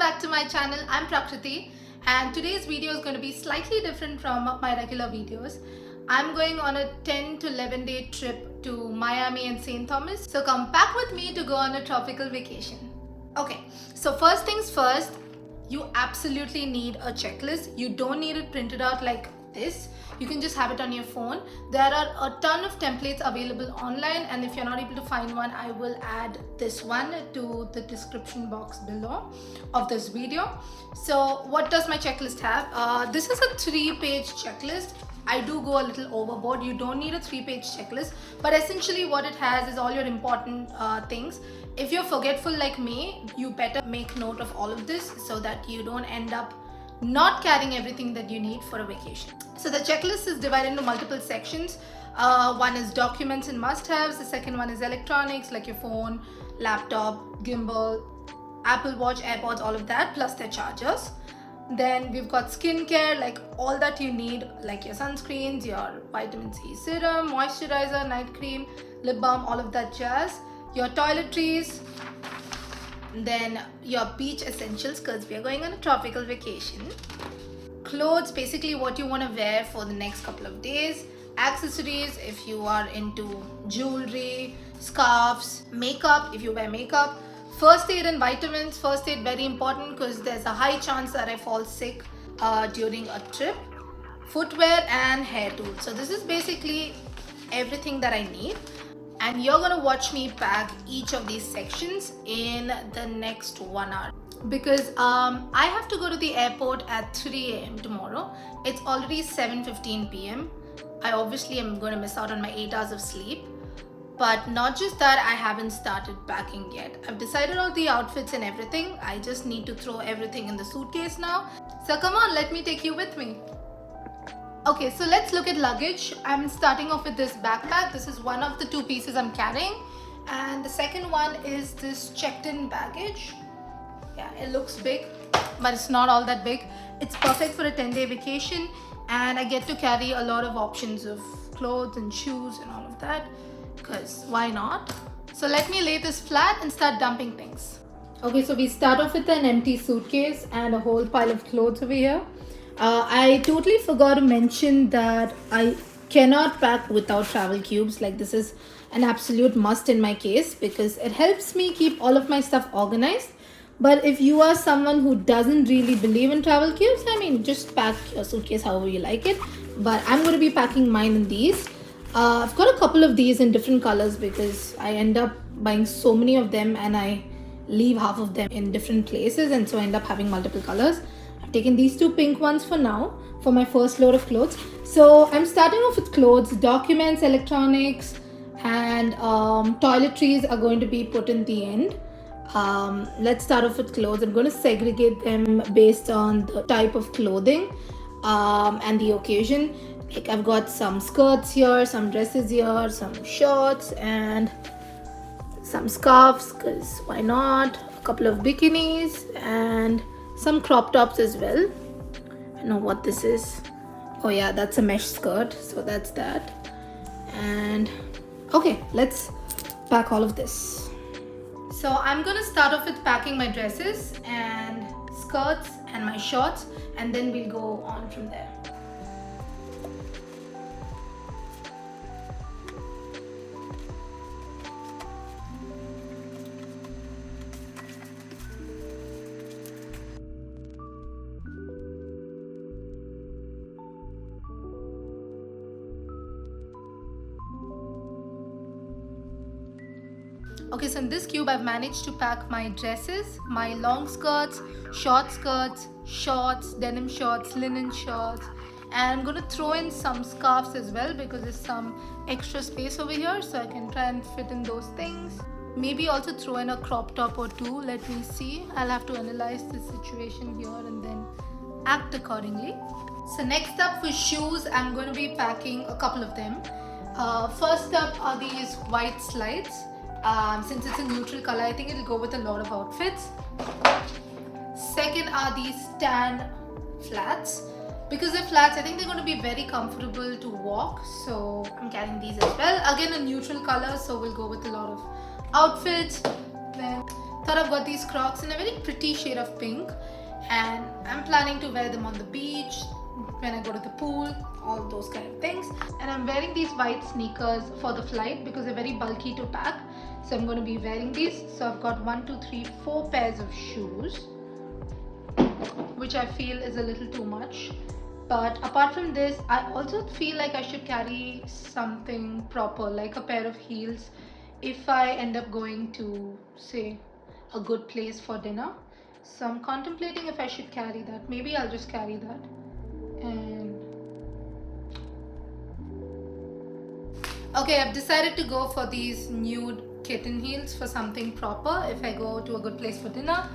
back to my channel. I'm Prakriti and today's video is going to be slightly different from my regular videos. I'm going on a 10 to 11 day trip to Miami and St. Thomas. So come back with me to go on a tropical vacation. Okay, so first things first, you absolutely need a checklist. You don't need it printed out like this. You can just have it on your phone. There are a ton of templates available online, and if you're not able to find one, I will add this one to the description box below of this video. So what does my checklist have? This is a 3-page checklist. I do go a little overboard. You don't need a 3-page checklist, but essentially what it has is all your important things. If you're forgetful like me, you better make note of all of this so that you don't end up not carrying everything that you need for a vacation. So the checklist is divided into multiple sections. One is documents and must-haves. The second one is electronics like your phone, laptop, gimbal, Apple Watch, AirPods, all of that, plus their chargers. Then we've got skincare, like all that you need, like your sunscreens, your vitamin C serum, moisturizer, night cream, lip balm, all of that jazz. Your toiletries, then your beach essentials because we are going on a tropical vacation. Clothes, basically what you want to wear for the next couple of days. Accessories, if you are into jewelry, scarves, makeup, if you wear makeup. First aid and vitamins. First aid very important because there's a high chance that I fall sick during a trip. Footwear and hair tools. So this is basically everything that I need. And you're gonna watch me pack each of these sections in the next 1 hour because I have to go to the airport at 3 a.m. tomorrow. It's already 7:15 p.m. I obviously am going to miss out on my 8 hours of sleep. But not just that, I haven't started packing yet. I've decided all the outfits and everything. I just need to throw everything in the suitcase now. So come on, let me take you with me. Okay, so let's look at luggage. I'm starting off with this backpack. This is one of the 2 pieces I'm carrying. And the second one is this checked-in baggage. Yeah, it looks big, but it's not all that big. It's perfect for a 10-day vacation. And I get to carry a lot of options of clothes and shoes and all of that. Because why not? So let me lay this flat and start dumping things. Okay, so we start off with an empty suitcase and a whole pile of clothes over here. I totally forgot to mention that I cannot pack without travel cubes. Like, this is an absolute must in my case because it helps me keep all of my stuff organized. But if you are someone who doesn't really believe in travel cubes, I mean, just pack your suitcase however you like it. But I'm going to be packing mine in these. I've got a couple of these in different colors because I end up buying so many of them and I leave half of them in different places, and so I end up having multiple colors. I've taken these 2 pink ones for now for my first load of clothes. So I'm starting off with clothes. Documents, electronics, and toiletries are going to be put in the end. Let's start off with clothes. I'm going to segregate them based on the type of clothing and the occasion. Like, I've got some skirts here, some dresses here, some shorts, and some scarves because why not? A couple of bikinis and some crop tops as well. I know what this is. Oh yeah, that's a mesh skirt, so that's that. And okay, let's pack all of this. So I'm gonna start off with packing my dresses and skirts and my shorts, and then we'll go on from there. Okay, so in this cube, I've managed to pack my dresses, my long skirts, shorts, shorts, denim shorts, linen shorts, and I'm going to throw in some scarves as well because there's some extra space over here, so I can try and fit in those things. Maybe also throw in a crop top or 2. Let me see. I'll have to analyze the situation here and then act accordingly. So next up for shoes, I'm going to be packing a couple of them. First up are these white slides. Since it's a neutral color, I think it'll go with a lot of outfits. Second are these tan flats. Because they're flats, I think they're going to be very comfortable to walk. So I'm carrying these as well. Again, a neutral color, so we'll go with a lot of outfits. Then Thought I've got these Crocs in a very pretty shade of pink, and I'm planning to wear them on the beach, when I go to the pool, all those kind of things. And I'm wearing these white sneakers for the flight because they're very bulky to pack. So I'm going to be wearing these. So I've got 4 pairs of shoes, which I feel is a little too much. But apart from this, I also feel like I should carry something proper, like a pair of heels, if I end up going to, say, a good place for dinner. So I'm contemplating if I should carry that. Maybe I'll just carry that. And okay, I've decided to go for these nude kitten heels for something proper if I go to a good place for dinner.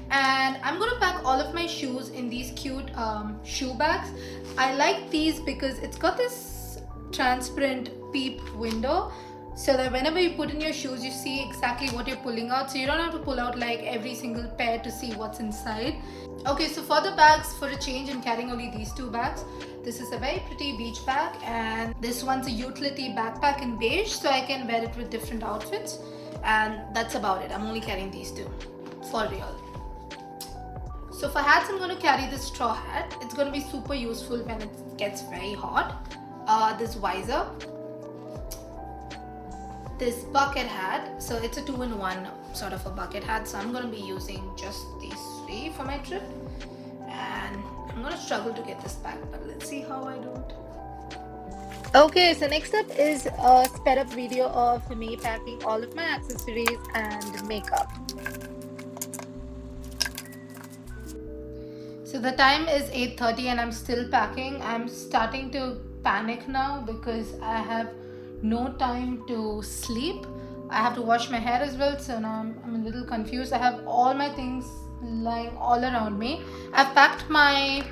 And I'm going to pack all of my shoes in these cute shoe bags. I like these because it's got this transparent peep window, so that whenever you put in your shoes, you see exactly what you're pulling out, so you don't have to pull out like every single pair to see what's inside. Okay, so for the bags, for a change, I'm carrying only these 2 bags. This is a very pretty beach bag, and this one's a utility backpack in beige, so I can wear it with different outfits. And that's about it. I'm only carrying these 2 for real. So for hats, I'm going to carry this straw hat. It's going to be super useful when it gets very hot. This visor, this bucket hat. So it's a 2-in-1 sort of a bucket hat. So I'm going to be using just these 3 for my trip. And I'm going to struggle to get this back, but let's see how I do it. Okay, so next up is a sped up video of me packing all of my accessories and makeup. So the time is 8:30 and I'm still packing. I'm starting to panic now because I have no time to sleep. I have to wash my hair as well, so now I'm a little confused. I have all my things lying all around me. I've packed my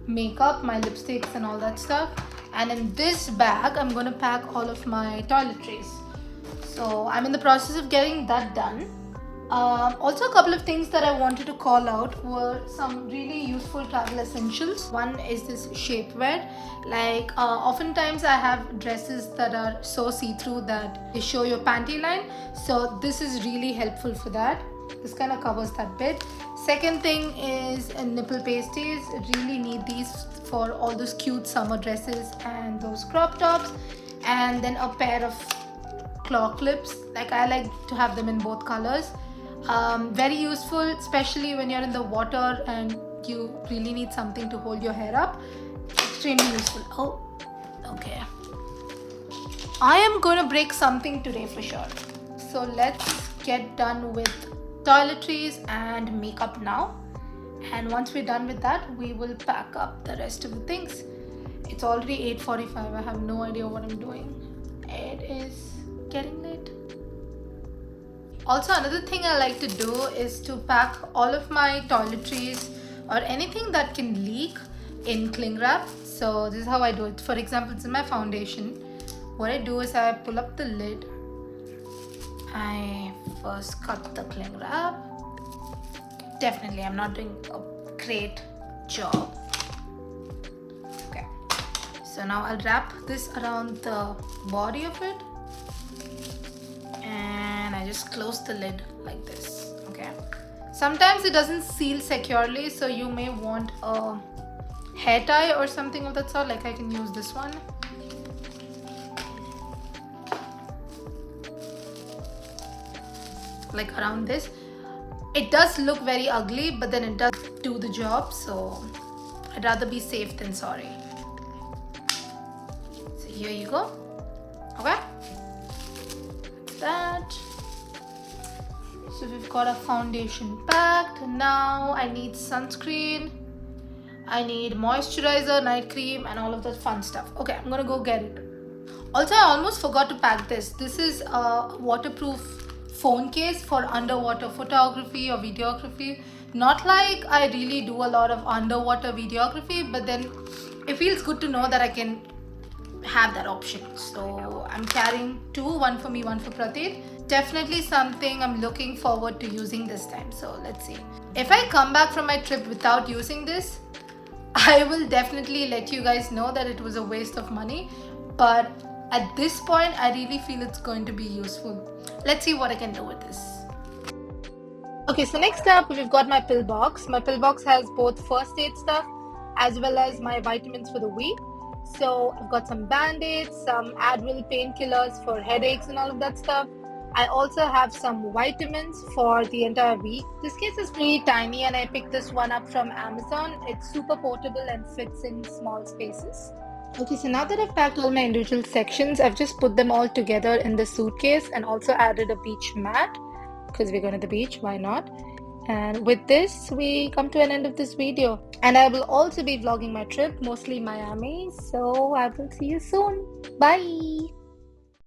makeup, my lipsticks and all that stuff. And in this bag, I'm going to pack all of my toiletries. So I'm in the process of getting that done. Also, a couple of things that I wanted to call out were some really useful travel essentials. One is this shapewear. Like oftentimes I have dresses that are so see-through that they show your panty line. So this is really helpful for that. This kind of covers that bit. Second thing is nipple pasties. Really need these for all those cute summer dresses and those crop tops. And then a pair of claw clips. Like I like to have them in both colors. Very useful, especially when you're in the water and you really need something to hold your hair up. Extremely useful. Oh, okay. I am going to break something today for sure. So let's get done with toiletries and makeup now. And once we're done with that, we will pack up the rest of the things. It's already 8:45. I have no idea what I'm doing. It is getting late. Also, another thing I like to do is to pack all of my toiletries or anything that can leak in cling wrap. So this is how I do it. For example, it's in my foundation. What I do is I pull up the lid. I first cut the cling wrap. Definitely, I'm not doing a great job. Okay. So now I'll wrap this around the body of it. And I just close the lid like this. Okay. Sometimes it doesn't seal securely, so you may want a hair tie or something of that sort. Like I can use this one. Like around this. It does look very ugly, but then it does do the job, so I'd rather be safe than sorry. So here you go. Okay. That. So we've got a foundation packed. Now I need sunscreen, I need moisturizer, night cream and all of that fun stuff. Okay, I'm gonna go get it. Also, I almost forgot to pack this. This is a waterproof phone case for underwater photography or videography. Not like I really do a lot of underwater videography, but then it feels good to know that I can have that option. So I'm carrying two, one for me, one for Prateek. Definitely something I'm looking forward to using this time. So let's see. If I come back from my trip without using this, I will definitely let you guys know that it was a waste of money. But at this point, I really feel it's going to be useful. Let's see what I can do with this. Okay, so next up we've got my pill box. My pill box has both first aid stuff as well as my vitamins for the week. So I've got some band-aids, some Advil painkillers for headaches and all of that stuff. I also have some vitamins for the entire week. This case is pretty tiny and I picked this one up from Amazon. It's super portable and fits in small spaces. Okay, so now that I've packed all my individual sections, I've just put them all together in the suitcase and also added a beach mat because we're going to the beach, why not? And with this, we come to an end of this video. And I will also be vlogging my trip, mostly Miami. So I will see you soon. Bye.